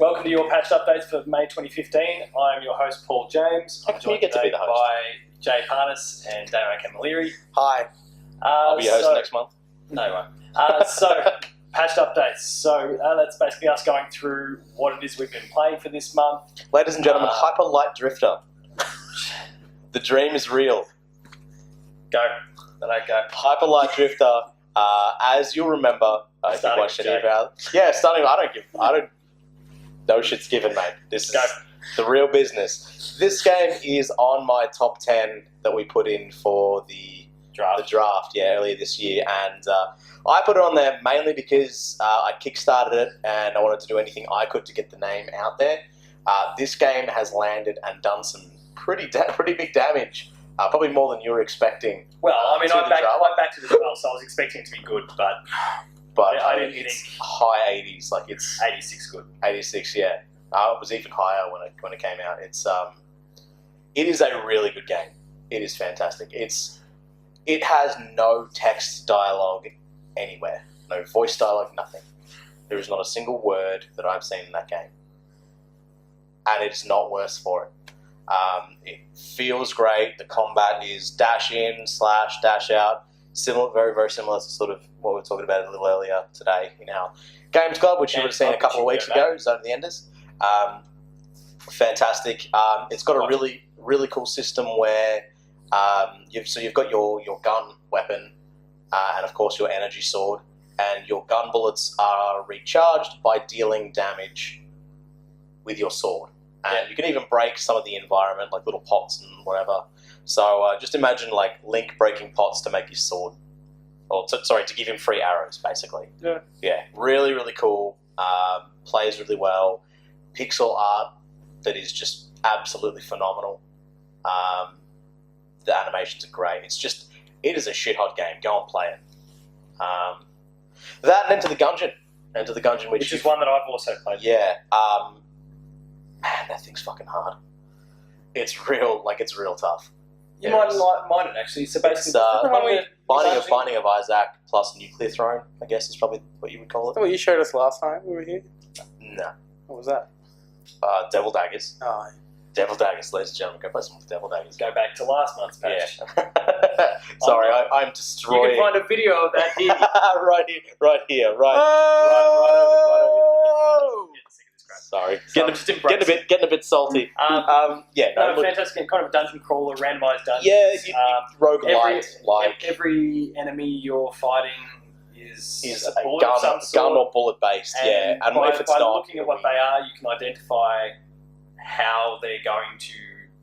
Welcome to your patched updates for May 2015. I'm your host, Paul James. I'm joined today by Jay Parnas and Damo Camilleri. Hi. I'll be your host next month. No, you won't. Patched updates. So that's basically us going through what it is we've been playing for this month. Ladies and gentlemen, Hyper Light Drifter. The dream is real. Go. Then I go. Hyper Light Drifter. As you'll remember, if you watched any of our... Yeah, starting... I don't... No shit's given, mate. This is the real business. This game is on my top 10 that we put in for the draft, earlier this year. And I put it on there mainly because I kickstarted it and I wanted to do anything I could to get the name out there. This game has landed and done some pretty big damage. Probably more than you were expecting. Well, I mean, I backed it as well, so I was expecting it to be good, but I didn't think high 80s. Like it's 86 good. 86, yeah. It was even higher when it came out. It is a really good game. It is fantastic. It has no text dialogue anywhere, no voice dialogue, nothing. There is not a single word that I've seen in that game, and it's not worse for it. It feels great. The combat is dash in / dash out. Similar, very, very similar to sort of what we were talking about a little earlier today in our Games Club, which you would have seen a couple of weeks ago, Zone of the Enders. Fantastic. It's got a really, really cool system where you've got your gun weapon and, of course, your energy sword, and your gun bullets are recharged by dealing damage with your sword. And you can even break some of the environment, like little pots and whatever. So just imagine like Link breaking pots to make his sword. To give him free arrows, basically. Yeah. Yeah, really, really cool. Plays really well. Pixel art that is just absolutely phenomenal. The animations are great. It is a shit-hot game. Go and play it. That and Enter the Gungeon. Which is one that I've also played. Yeah. Man, that thing's fucking hard. It's real tough. You might mind it, actually. So basically, Binding of Isaac plus Nuclear Throne, I guess is probably what you would call it. Well, you showed us last time we were here. No. What was that? Devil Daggers. Oh. Devil Daggers, ladies and gentlemen. Go play some Devil Daggers. Go back to last month's patch. Yeah. Sorry, I'm destroying... You can find a video of that here. right here. Sorry, getting a bit salty. Fantastic, kind of a dungeon crawler, randomised dungeons. Yeah, roguelite. Every enemy you're fighting is a bullet of some sort. gun or bullet based. And by looking at what they are, you can identify how they're going to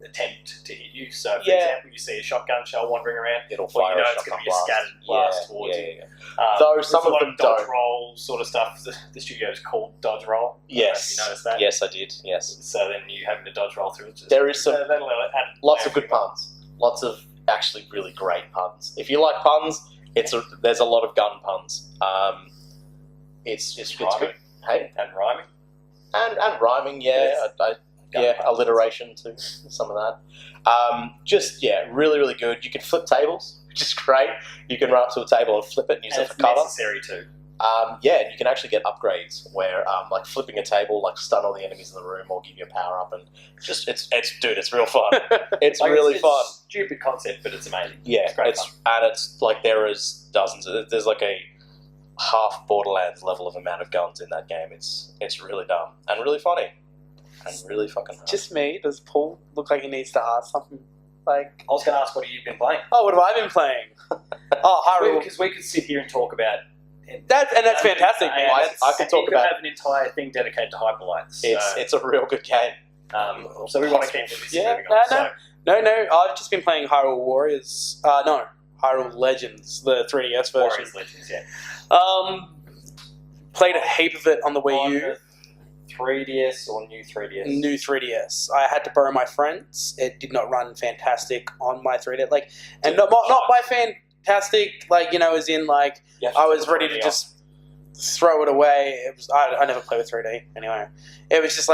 attempt to hit you. So, for example, you see a shotgun shell wandering around, it'll fire it's going to be a scattered blast towards you. Though some of them dodge don't. roll sort of stuff. The studio is called dodge roll. Yes, you noticed that? Yes, I did. Yes. So then you having to dodge roll through. There is lots of good puns. Lots of actually really great puns. If you like puns, there's a lot of gun puns. It's good. Hey, and rhyming. And rhyming. Yeah. Yes. Alliteration too, some of that. Really, really good. You can flip tables, which is great. You can run up to a table and flip it and use it for cover. It's necessary too. And you can actually get upgrades where, like flipping a table, like stun all the enemies in the room or give you a power up, and it's real fun. It's really fun. Stupid concept, but it's amazing. Yeah, it's great fun. And it's like there is dozens. There's like a half Borderlands level of amount of guns in that game. It's really dumb and really funny. And really fucking hard. Just me? Does Paul look like he needs to ask something? Like, I was going to ask, what have you been playing? Oh, what have I been playing? Hyrule. Because we could sit here and talk about... That's fantastic, man. I could talk about... have an entire thing dedicated to Hyperlights. It's a real good game. So we want to keep this moving on. No. I've just been playing Hyrule Warriors. Hyrule Legends, the 3DS version. Warriors Legends, yeah. Played a heap of it on the Wii U. 3DS or new 3DS? New 3DS. I had to borrow my friend's. It did not run fantastic on my 3DS. Not by fantastic, as in I was ready to just throw it away. I never play with 3D anyway. It was just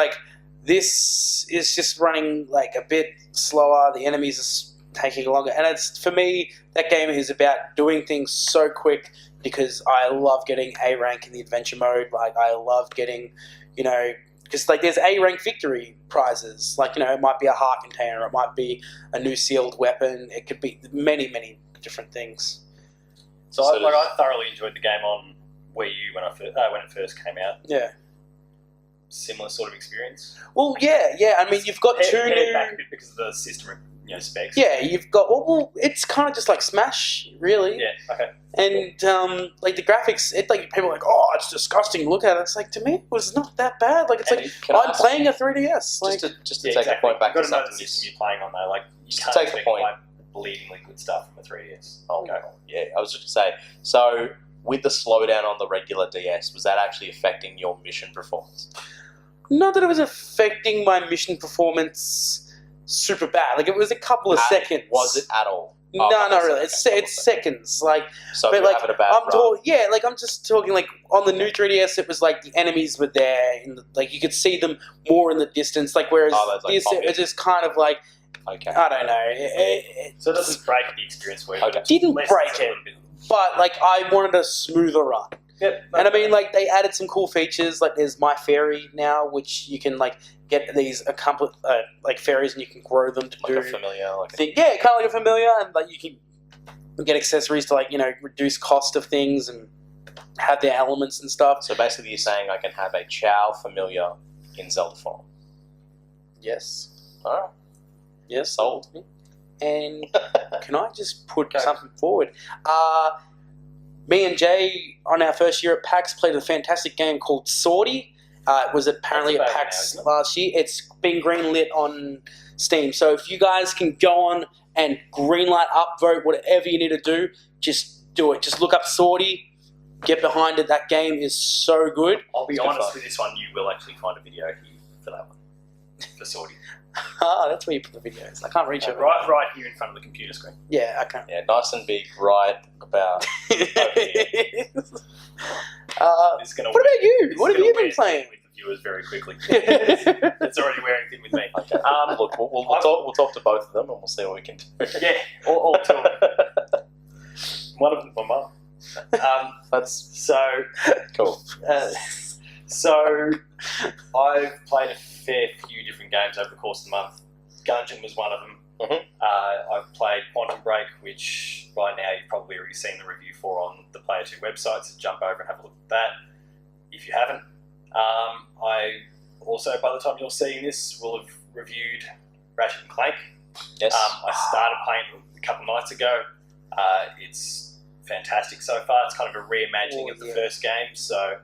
this is just running a bit slower. The enemies are taking longer, and for me that game is about doing things so quick because I love getting A rank in the adventure mode. I love getting because like there's A rank victory prizes. Like, you know, it might be a heart container, it might be a new sealed weapon. It could be many different things. So I thoroughly enjoyed the game on Wii U when it first came out. Yeah. Similar sort of experience. Well, yeah. I mean, you've got two new. Back a bit because of the system, specs. Yeah, you've got. Well, it's kind of just like Smash, really. Yeah. Okay. And like the graphics, people are like, oh, it's disgusting. Look at it. It's like, to me, it was not that bad. Like, it's I'm playing a 3DS. Like, just to take a point back to something. You've got to know the system you're playing on, though. Like, you can't take the point. Bleedingly good stuff from a 3DS. Okay. Yeah, I was just going to say. So, with the slowdown on the regular DS, was that actually affecting your mission performance? Not that it was affecting my mission performance super bad. Like, it was a couple of seconds. Was it at all? No, not really. It's seconds. Like, so but like, having a bad run. I'm just talking like on the new 3DS. It was like the enemies were there, like you could see them more in the distance. Like, whereas this, it was just kind of like, okay, I don't know. So it doesn't break the experience for you. Okay. Didn't break it, but like I wanted a smoother run. Yep. And I mean, like, they added some cool features. Like, there's My Fairy now, which you can like get these like fairies, and you can grow them to like do a familiar, kind of like a familiar, and like you can get accessories to, like, you know, reduce cost of things and have their elements and stuff. So basically, you're saying I can have a Chow familiar in Zelda form. Yes. All right. Yes. Sold. And can I just put something forward? Me and Jay, on our first year at PAX, played a fantastic game called Swordy. It was apparently at PAX last year. It's been greenlit on Steam. So if you guys can go on and greenlight, upvote, whatever you need to do, just do it. Just look up Swordy, get behind it. That game is so good. I'll be honest with this one, you will actually find a video here for that one, for Swordy. That's where you put the videos. I can't reach it. Right here in front of the computer screen. Yeah, I can't. Yeah, nice and big, right about over here. What about you? What have you been playing? With the viewers very quickly. It's already wearing thin with me. Okay. Look, we'll talk to both of them, and we'll see what we can do. Yeah, all two of them. One of them's my mum. That's so cool. So I've played a fair few different games over the course of the month. Gungeon was one of them. Mm-hmm. I've played Quantum Break, which by now you've probably already seen the review for on the Player 2 website, so jump over and have a look at that if you haven't. I also, by the time you're seeing this, will have reviewed Ratchet and Clank. Yes. I started playing it a couple of nights ago. It's fantastic so far. It's kind of a reimagining of the first game, so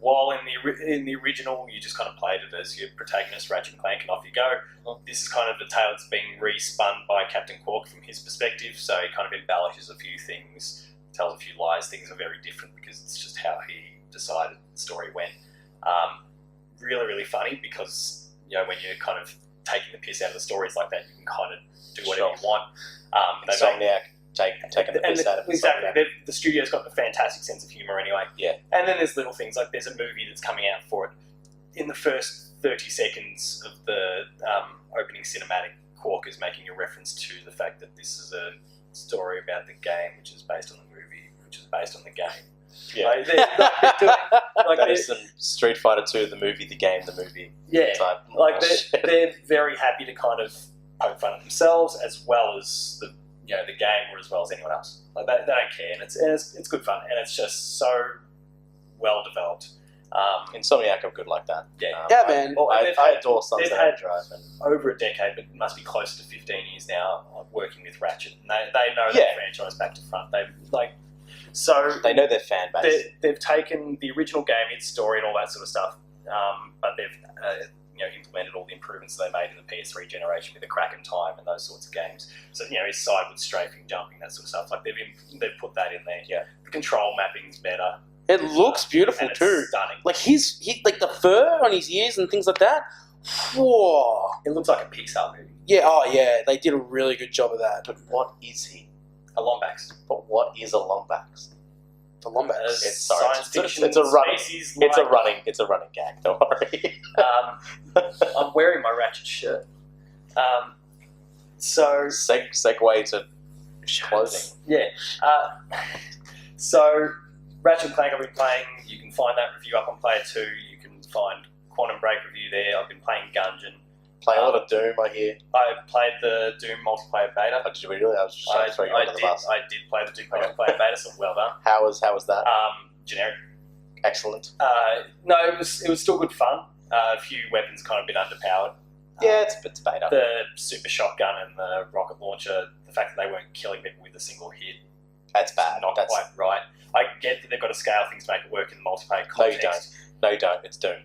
while in the original you just kind of played it as your protagonist, Ratchet and Clank, and off you go. This is kind of the tale that's being re-spun by Captain Quark from his perspective, so he kind of embellishes a few things, tells a few lies. Things are very different because it's just how he decided the story went. Really, really funny because, you know, when you're kind of taking the piss out of the stories like that, you can kind of do whatever you want. Taking the piss out of it. Exactly. The studio's got a fantastic sense of humour anyway. Yeah. And then there's little things like there's a movie that's coming out for it. In the first 30 seconds of the opening cinematic, Quark is making a reference to the fact that this is a story about the game, which is based on the movie, which is based on the game. Yeah. There's some Street Fighter 2, the movie, the game, the movie. Yeah. Type. Like they're very happy to kind of poke fun at themselves as well as the game, or as well as anyone else. Like they don't care, and it's good fun, and it's just so well developed. Insomniac are good like that. Yeah, man. I adore Sunset Overdrive. Over a decade, but it must be close to 15 years now, working with Ratchet, and they know the franchise back to front. They know their fan base. They've taken the original game, its story, and all that sort of stuff, but they've implemented all the improvements they made in the PS3 generation with the Kraken time and those sorts of games. So, his sideward strafing, jumping, that sort of stuff. Like they've put that in there. Yeah. The control mapping's better. It looks beautiful and it's too. Stunning. Like he like the fur on his ears and things like that. Whoa. It looks like a Pixar movie. Yeah. Oh yeah. They did a really good job of that. But what is he? A Lombax. But what is a Lombax? The Lombax. It's science fiction. It's a running gag. Don't worry. I'm wearing my Ratchet shirt. So segue to clothing. Yeah. So Ratchet and Clank I've been playing. You can find that review up on Player 2. You can find Quantum Break review there. I've been playing Gungeon. Playing a lot of Doom, I hear. I played the Doom multiplayer beta. Oh, did you really? I was just trying to throw you under the bus. I did play the Doom multiplayer beta, so well done. How was that? Generic. Excellent. No, it was still good fun. A few weapons kind of been underpowered. Yeah, it's beta. The super shotgun and the rocket launcher, the fact that they weren't killing people with a single hit. That's bad. Not quite right. I get that they've got to scale things to make it work in the multiplayer context. No, you don't. It's Doom.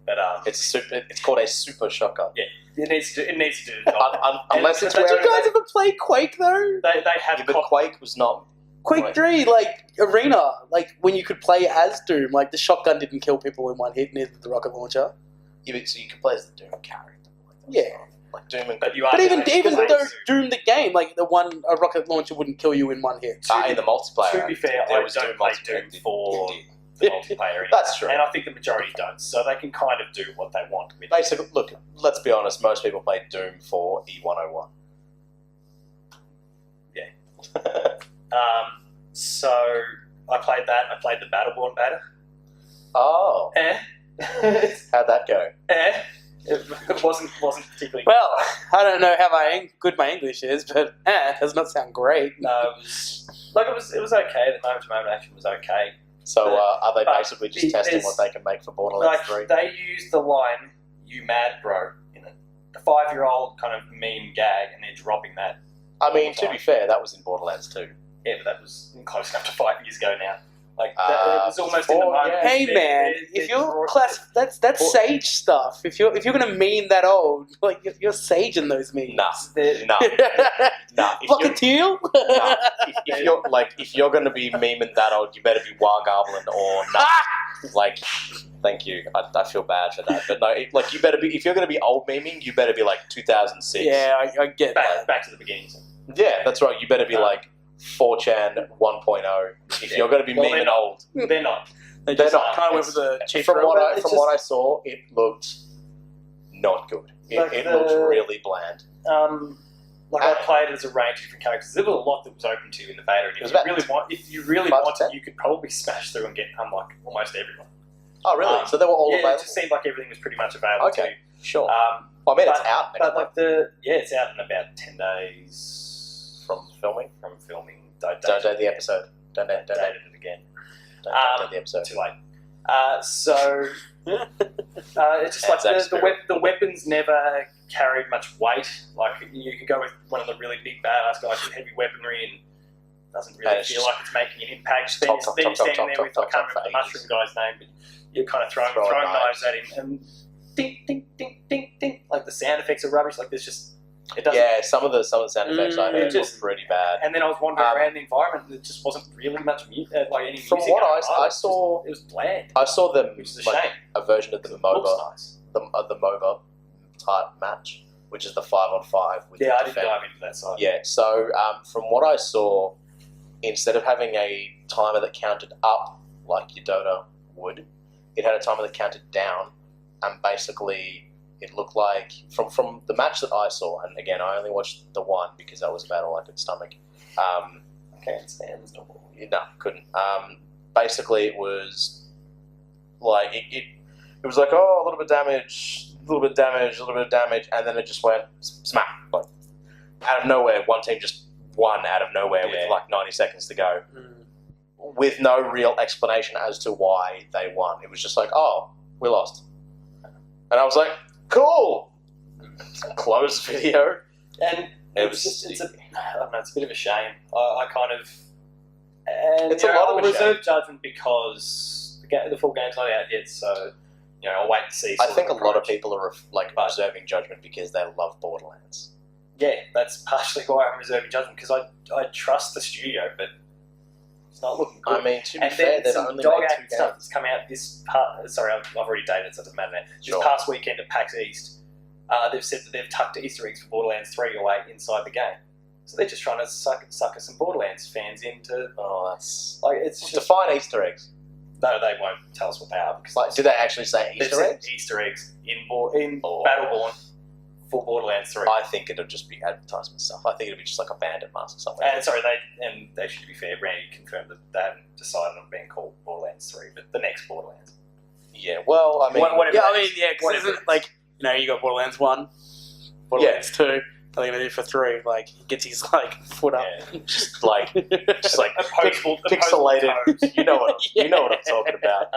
But it's called a super shotgun. Yeah, it needs to do the job. Unless it's Did you guys ever play Quake though? They have. But Quake was not. Quake 3, like Arena, like when you could play as Doom, like the shotgun didn't kill people in one hit, neither did the rocket launcher. Yeah, so you could play as the Doom character. Yeah. Like Doom and... But even though Doom the game, like a rocket launcher wouldn't kill you in one hit. In the multiplayer. To be fair, I don't play Doom for the multiplayer. That's true. And I think the majority don't, so they can kind of do what they want with it. Basically, look, let's be honest, most people play Doom for E101. Yeah. So I played that. I played the Battleborn beta. Oh. How'd that go? It wasn't particularly. Well, I don't know how good my English is, but does not sound great. No, it was okay. The moment-to-moment action was okay. So are they basically just testing what they can make for Borderlands 3? They used the line "You mad, bro" in it. The 5-year-old kind of meme gag, and they're dropping that. I mean, to be fair, that was in Borderlands 2. Yeah, but that was close enough to 5 years ago now. Like it was almost in the moment. Yeah. Hey man, if you're that's Sage stuff. If you're gonna meme that old, like you're saging those memes. Nah. Bucketeer? If you're gonna be memeing that old, you better be Wargoblin or nah. Like, thank you. I feel bad for that, but no. You better be. If you're gonna be old memeing, you better be like 2006. Yeah, I get back to the beginning. Yeah, that's right. You better be like 4chan 1.0 if you're going to be memeing old. They're not. They're not. Kind of went with the cheap. From what I saw, it looked not good. It looked really bland. I played as a range of different characters. There was a lot that was open to you in the beta. And if you really wanted, you could probably smash through and get unlock almost everyone. Oh, really? So they were all available? It just seemed like everything was pretty much available to you. Sure. I mean, it's out next month. It's out in about 10 days. From filming. Don't date the episode. Don't date it again. Don't date the episode. Too late. It's just like the weapons never carried much weight. Like you could go with one of the really big badass guys with heavy weaponry and it doesn't really feel like it's making an impact. Then you're standing there with I can't remember the mushroom guy's name, but you're kind of throwing knives at him and ding ding ding ding ding. Like the sound effects are rubbish. Like there's just. Some of the sound effects I heard just pretty bad. And then I was wandering around the environment, and there just wasn't really much any music. From what I saw, it was bland. I saw them, which is a shame. A version of the MOBA, nice. the MOBA type match, which is the 5-on-5. I didn't dive into that side. Yeah, so from what I saw, instead of having a timer that counted up like your Dota would, it had a timer that counted down, and basically. It looked like, from the match that I saw, and again, I only watched the one because that was about all I could stomach. I can't stand this. No, couldn't. Basically, it was like, it was like, oh, a little bit of damage, a little bit of damage, a little bit of damage, and then it just went smack. Like, out of nowhere, one team just won out of nowhere with like 90 seconds to go. With no real explanation as to why they won. It was just like, oh, we lost. And I was like, cool. Close video, and it's a bit of a shame. I kind of, and it's a lot of reserve judgment because the full game's not out yet. So I'll wait and see. I think a lot of people are reserving judgment because they love Borderlands. Yeah, that's partially why I'm reserving judgment because I trust the studio, but. It's not looking good. I mean, to be fair, they've only made 2 games. Stuff that's come out this sorry, I've already dated, so it doesn't matter now. This past weekend at PAX East, they've said that they've tucked Easter eggs for Borderlands 3 away inside the game. So they're just trying to sucker some Borderlands fans into. Oh, that's like it's just define Easter eggs. No, they won't tell us what they are. Because do they actually say Easter eggs? Easter eggs in Battleborn. For Borderlands 3. I think it'll just be advertisement stuff. I think it'll be just like a bandit mask or something. And they should be fair. Randy confirmed that they haven't decided on being called Borderlands 3, but the next Borderlands. Yeah, well, I mean... Whatever. Yeah, I mean, yeah, because isn't it, like, you got Borderlands 1, Borderlands 2, and they're going to do for 3. Like, he gets his, like, foot up. Yeah, just like pixelated. Opposable You know what I'm talking about.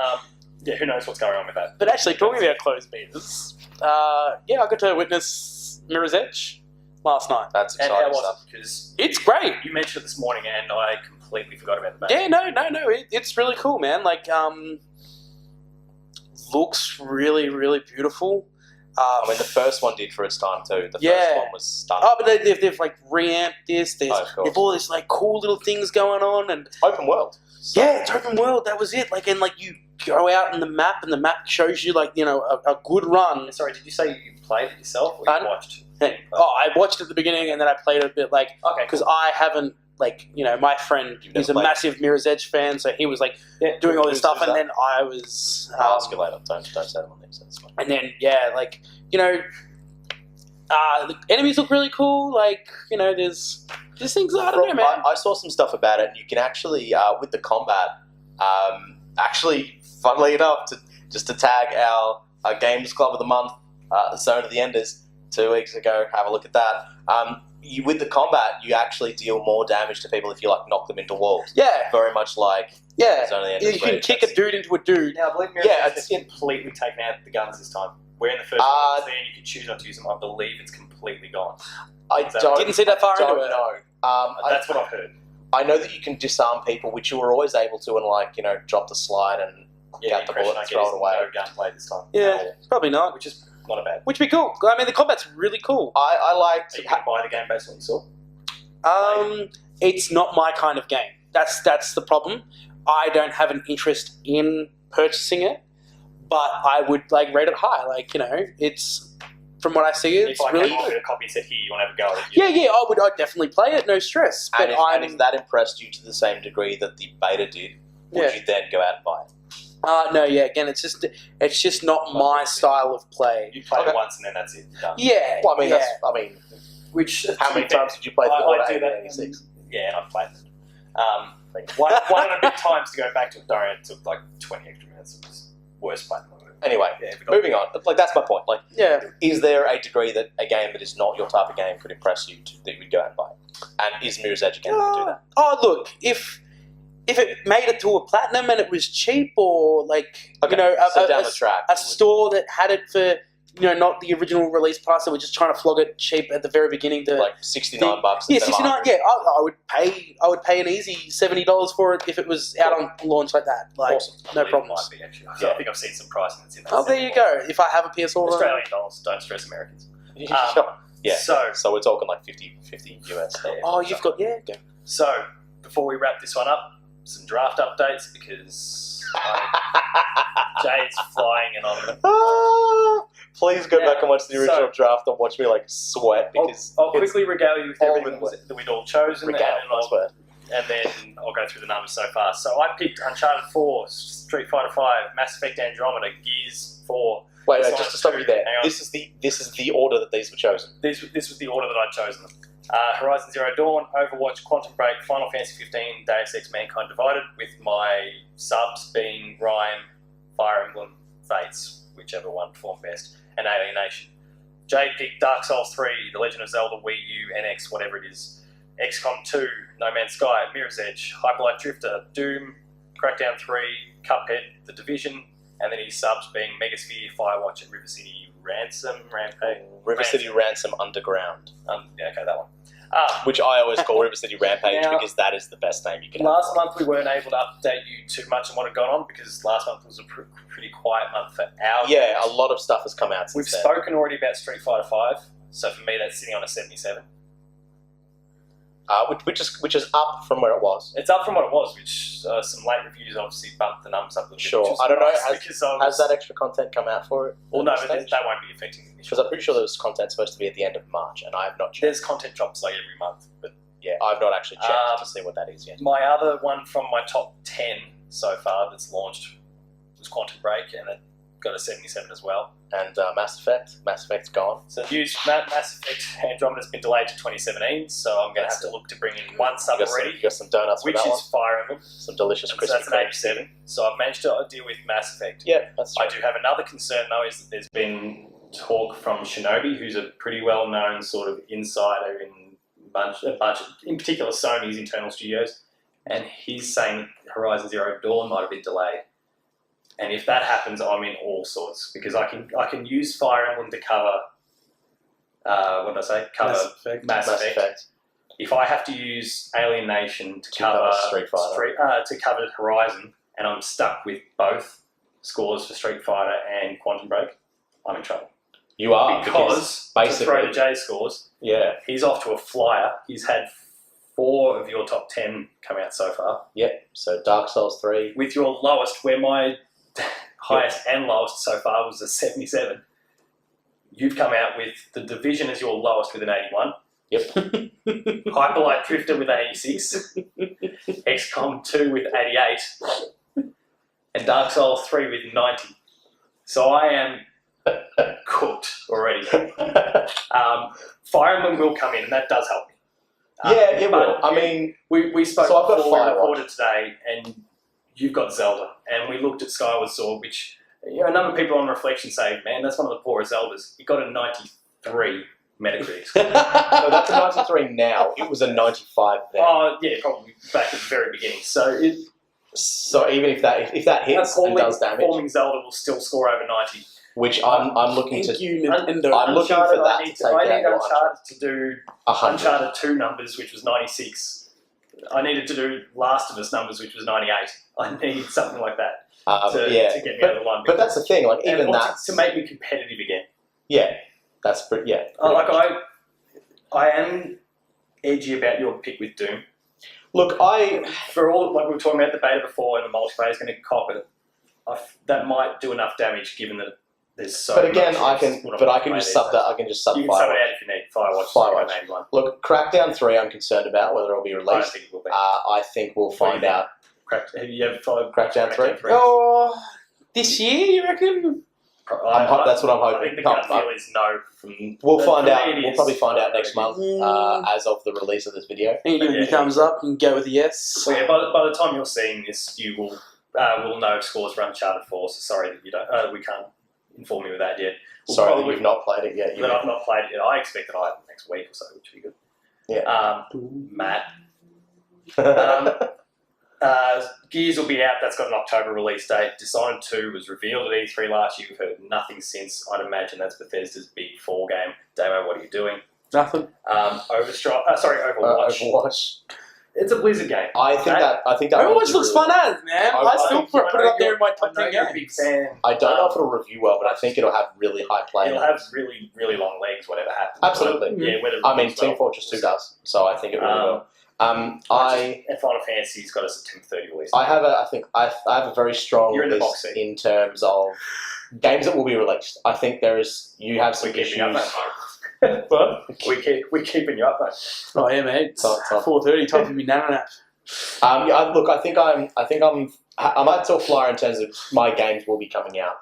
Yeah, who knows what's going on with that. But actually, talking about closed betas, I got to witness Mirror's Edge last night. That's And exciting how was stuff. it? Because It's great. you mentioned it this morning, and I completely forgot about the beta. Yeah, no, it's really cool, man. Like, looks really, really beautiful. I mean, the first one did for its time too. The Yeah. first one was stunning. Oh, but they've like reamped this. Of course. They've all these like cool little things going on, and Open world. So, yeah, it's open world. That was it. Like, and like you go out in the map, and the map shows you like a good run. Sorry, did you say you played it yourself, or Pardon? you watched? Oh, I watched at the beginning, and then I played a bit like Okay, because I haven't like my friend You've never is a played? massive Mirror's Edge fan, so he was like doing all this stuff, and then I was. I'll ask you later. Don't say that on things. That's fine. And then like the enemies look really cool. Like there's things I don't know, man. I saw some stuff about it, and you can actually with the combat. Actually, funnily enough, to tag our Games Club of the Month, Zone of the Enders, 2 weeks ago. Have a look at that. With the combat, you actually deal more damage to people if you like knock them into walls. Yeah, Very much like yeah. Zone of the Enders. You can kick a dude into a dude. Now, I believe it's completely taken out the guns this time. Where in the first one, you could choose not to use them. I believe it's completely gone. I Didn't see that far into it. know. That's what I've heard. I know that you can disarm people, which you were always able to, and drop the slide and get the bullet and throw it away. No gunplay this time. Yeah, probably not. Which is not a bad. Which would be cool. I mean, the combat's really cool. I liked. Are you going to buy the game based on what you saw? It's not my kind of game. That's the problem. I don't have an interest in purchasing it, but I would rate it high. It's from what I see, it's if I really came off good. with a copy and said, "Here, you want to have a go at it?" Yeah, I'd definitely play it, no stress. But And if that impressed you to the same degree that the beta did, would you then go out and buy it? No, yeah. Again, it's just not my style of play. You play it once and then that's it. You're done. Yeah. Well, I mean, yeah. Which how many times did you play the I do that. 86? Yeah, and I've played it. One and a bit times to go back to it. Don't it took like 20 extra minutes. It was worse playing the movie. Anyway, Yeah, moving on. That's my point. Yeah. Is there a degree that a game that is not your type of game could impress you that you would go out and buy it? And is Mirror's Edge a game that could do that? Oh, look, if it made it to a platinum and it was cheap, or So down the track, a store that had it for not the original release price, that were just trying to flog it cheap at the very beginning. like $69. Yeah, instead of $69. $100. Yeah, I would pay an easy $70 for it if it was out on launch like that. Awesome. No It problems. might be, actually. Yeah. I think I've seen some pricing that's in that. Oh, there you go. If I have a PS4, Australian dollars. Don't stress Americans. Yeah. So we're talking like 50 US. oh, you've got go. So, before we wrap this one up, some draft updates because Jade's flying and I'm. Please go back and watch the original draft and watch me sweat because I'll quickly regale you with all everything over the that we'd all chosen, and then I'll go through the numbers so far. So I picked Uncharted 4, Street Fighter 5, Mass Effect Andromeda, Gears 4. Wait, just to stop you there. Hang on. This is the order that these were chosen. This was the order that I'd chosen them. Horizon Zero Dawn, Overwatch, Quantum Break, Final Fantasy 15, Deus Ex Mankind Divided, with my subs being Rhyme, Fire Emblem, Fates, whichever one performed best, and Alienation. Jade picked Dark Souls 3, The Legend of Zelda, Wii U, NX, whatever it is, XCOM 2, No Man's Sky, Mirror's Edge, Hyperlight Drifter, Doom, Crackdown 3, Cuphead, The Division, and then his subs being Megasphere, Firewatch, and River City Rampage. River City Ransom Underground. Yeah, okay, that one. Which I always call River City Rampage Now, because that is the best name you can Last month we weren't able to update you too much on what had gone on because last month was a pretty quiet month for our Yeah, games. a lot of stuff has come out We've since then. spoken already about Street Fighter 5, so for me that's sitting on a 77. Which is up from where it was. It's up from what it was, which some late reviews obviously bumped the numbers up a little bit. Sure. Which was I don't know, nice has that extra content come out for it? Well, no, but that won't be affecting the Because I'm pretty sure there was content supposed to be at the end of March, and I have not checked. There's content drops like every month, but Yeah, I've not actually checked to see what that is yet. my other one from my top 10 so far that's launched was Quantum Break, and got a 77 as well. And Mass Effect's gone. So Mass Effect Andromeda's been delayed to 2017, so I'm going to have to look to bring in one sub already. You got some donuts which with that is Fire Emblem. Some delicious crispy. So that's an 87. So I've managed to deal with Mass Effect. Yeah, that's true. I do have another concern though, is that there's been talk from Shinobi, who's a pretty well-known sort of insider in a bunch of, in particular, Sony's internal studios, and he's saying Horizon Zero Dawn might have been delayed. And if that happens, I'm in all sorts, because I can use Fire Emblem to cover what did I say? Cover Mass Effect. If I have to use Alien Nation to cover Street Fighter, to cover Horizon, and I'm stuck with both scores for Street Fighter and Quantum Break, I'm in trouble. You are, because basically, to throw to Jay's scores, yeah, he's off to a flyer. He's had 4 of your top 10 come out so far. Yep. So Dark Souls 3 with your lowest, where my highest and lowest so far was a 77. You've come out with The Division as your lowest with an 81. Yep. Hyperlight Drifter with 86. XCOM 2 with 88. And Dark Souls 3 with 90. So I am cooked already. Fire Emblem will come in, and that does help me. Yeah, it will. I mean, we spoke so I've got before we Firewatch. recorded today, and you've got Zelda, and we looked at Skyward Sword, which a number of people on reflection say, man, that's one of the poorest Zeldas. It got a 93 Metacritic. No, that's a 93 now. It was a 95 then. Oh yeah, probably back at the very beginning. So even if that hits and does damage, performing Zelda will still score over 90. Which I'm looking to. Nintendo. I'm looking for that I need out Uncharted to do 100. Uncharted 2 numbers, which was 96. I needed to do Last of Us numbers, which was 98. I need something like that to get me over the line. But that's the thing, like even that to make me competitive again. Yeah, that's pretty. Yeah, I am edgy about your pick with Doom. Look, for all like we were talking about the beta before, and the multiplayer is going to cop it. That might do enough damage, given that there's so. But again, much I can just sub that. I can just sub. You can sub it out if you need Firewatch. Look, Crackdown 3, I'm concerned about whether it'll be released. I don't think it will be. I think we'll find out. Have you ever followed Crackdown 3? Oh, this year, you reckon? That's what I'm hoping. I think the gut feel is no. We'll find out. We'll probably find out next month, as of the release of this video. And give me thumbs up and go with a yes. Well, yeah, by the time you're seeing this, you will know scores for Uncharted 4. So sorry that you don't. We can't inform you of that yet. Sorry that you've not played it yet. I've not played it yet. I expect that I have next week or so, which would be good. Yeah. Matt. Gears will be out. That's got an October release date. Dishonored 2 was revealed at E3 last year. We've heard nothing since. I'd imagine that's Bethesda's big fall game. Damo, what are you doing? Nothing. Overwatch. It's a Blizzard game. I think that. Overwatch looks fun as, man. I still put it up there in my top 10 games. You're a big fan. I don't know if it'll review well, but I think it'll have really high play. It'll have really, really long legs, whatever happens. Absolutely. Yeah. Team Fortress 2 does, so I think it really will. And Final Fantasy's got a September 30 release. I have a very strong list in terms of games that will be released. I think you have some issues. What? We're keeping you up, mate. Oh yeah, mate. It's 4:30. Time for me nano nap. I'm at till flyer in terms of my games will be coming out.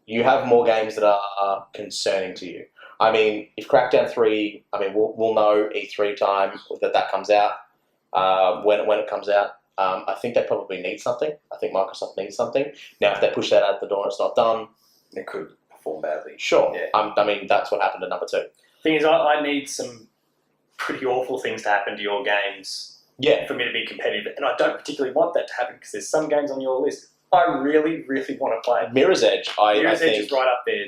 You have more games that are concerning to you. I mean, if Crackdown 3, we'll know E3 time that comes out. When it comes out, I think they probably need something. I think Microsoft needs something. Now, if they push that out the door and it's not done, it could perform badly. Sure. Yeah. That's what happened to number 2. Thing is, I need some pretty awful things to happen to your games for me to be competitive. And I don't particularly want that to happen because there's some games on your list I really, really want to play. Mirror's Edge. Mirror's Edge is right up there.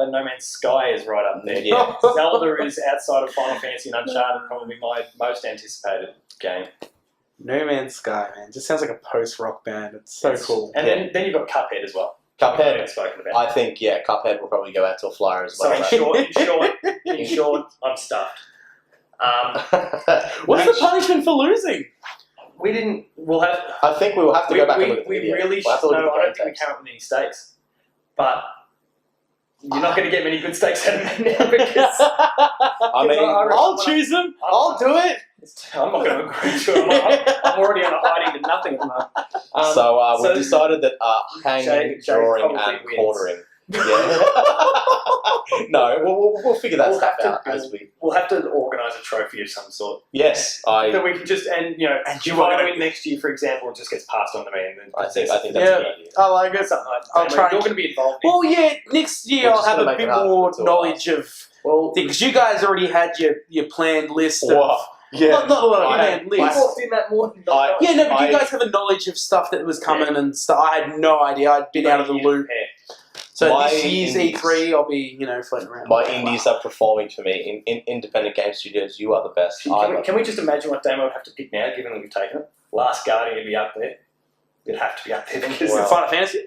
No Man's Sky is right up there. Yeah. Zelda is outside of Final Fantasy and Uncharted probably my most anticipated game. No Man's Sky, man. Just sounds like a post-rock band. It's so cool. And then you've got Cuphead as well. Cuphead. Spoken about. I think, Cuphead will probably go out to a flyer as well. So in short, I'm stuffed. What's the punishment for losing? We didn't. We'll have. I think we will have to go back and look at the video. We really should. No, I don't think we came up with any stakes. But you're not going to get many good stakes out of me now because. I'll choose them. I'll do it. I'm not going to agree to it. I'm I'm already on a hiding to nothing at the moment. So we've decided that hanging, Jay drawing, probably and wins. quartering. Yeah. No, we'll figure that stuff out as we. We'll have to organise a trophy of some sort. Yes, that we can just and you if are I gonna- win next year, for example, it just gets passed on to me. And then I think that's a Yeah. good idea. I like it. something like that. I'll try You're and- going to be involved. In. Well, yeah, next year We're I'll just have gonna a make bit it hard more for the two of knowledge of Well, things. Because you guys already had your planned list of... Wow. Yeah. Not a lot of I- planned we list. walked in that morning. Yeah, no, but I- you guys have a knowledge of stuff that was coming and stuff. I had no idea. I'd been out of the loop. So My this year's indies- E3, I'll be, floating around. My indies are performing for me in independent game studios. You are the best. Can we just imagine what Damo would have to pick now, given that we've taken it? Last Guardian would be up there. It'd have to be up there because Is it Final Fantasy?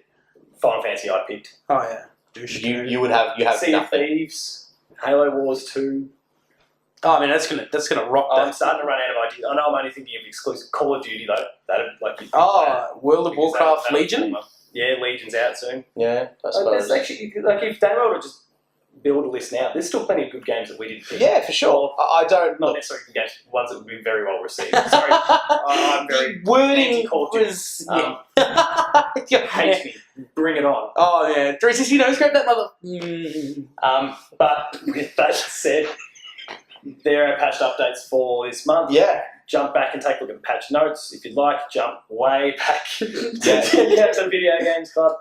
Final Fantasy I picked. Oh, yeah. You have Sea of nothing. Thieves, Halo Wars 2. Oh, I mean, that's gonna rock that. I'm starting to run out of ideas. I know I'm only thinking of exclusive Call of Duty though. That'd World of because Warcraft that'd Legion? form up. Yeah, Legion's out soon. Yeah, I There's suppose. actually if Damo would just build a list now, there's still plenty of good games that we didn't pick. Yeah, for sure. I don't. Not Look, necessarily good games, ones that would be very well received. Sorry, I'm very wording anti-Call of Duty. was... Hate me. Bring it on. Oh, yeah. 360 nose grab that mother... But with that said, there are patched updates for this month. yeah. Jump back and take a look at the patch notes. If you'd like, jump way back to Yeah. the Video Games Club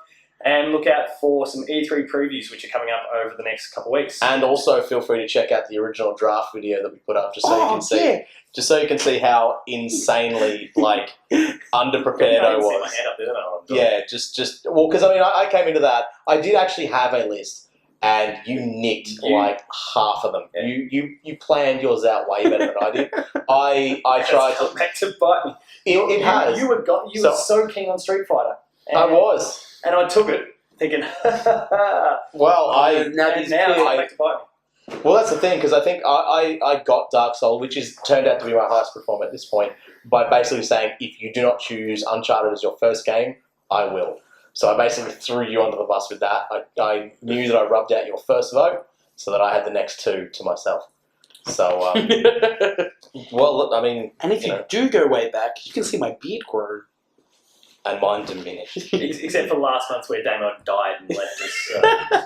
and look out for some E3 previews which are coming up over the next couple of weeks. And also feel free to check out the original draft video that we put up, just so you can see. Yeah. Just so you can see how insanely underprepared I can see my was. hand up there, don't I? Yeah, just because I came into that. I did actually have a list, and you nicked half of them. Yeah. You planned yours out way better than I did. I tried It's come to. back to bite me. It has. You were so keen on Street Fighter. I was. And I took it, thinking, Well, now and now it's come back to bite me. Well, that's the thing, because I think I got Dark Soul, which is turned out to be my highest performer at this point, by basically saying, if you do not choose Uncharted as your first game, I will. So I basically threw you under the bus with that. I knew that I rubbed out your first vote, so that I had the next two to myself. So, well, look, I mean... And if you do go way back, you can see my beard grow. And mine diminished. Except for last month where Damo died and left us.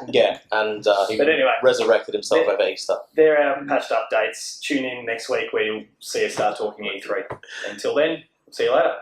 Yeah, and he But anyway, resurrected himself over Easter. there are patched updates. Tune in next week where you'll see us start talking E3. Until then, see you later.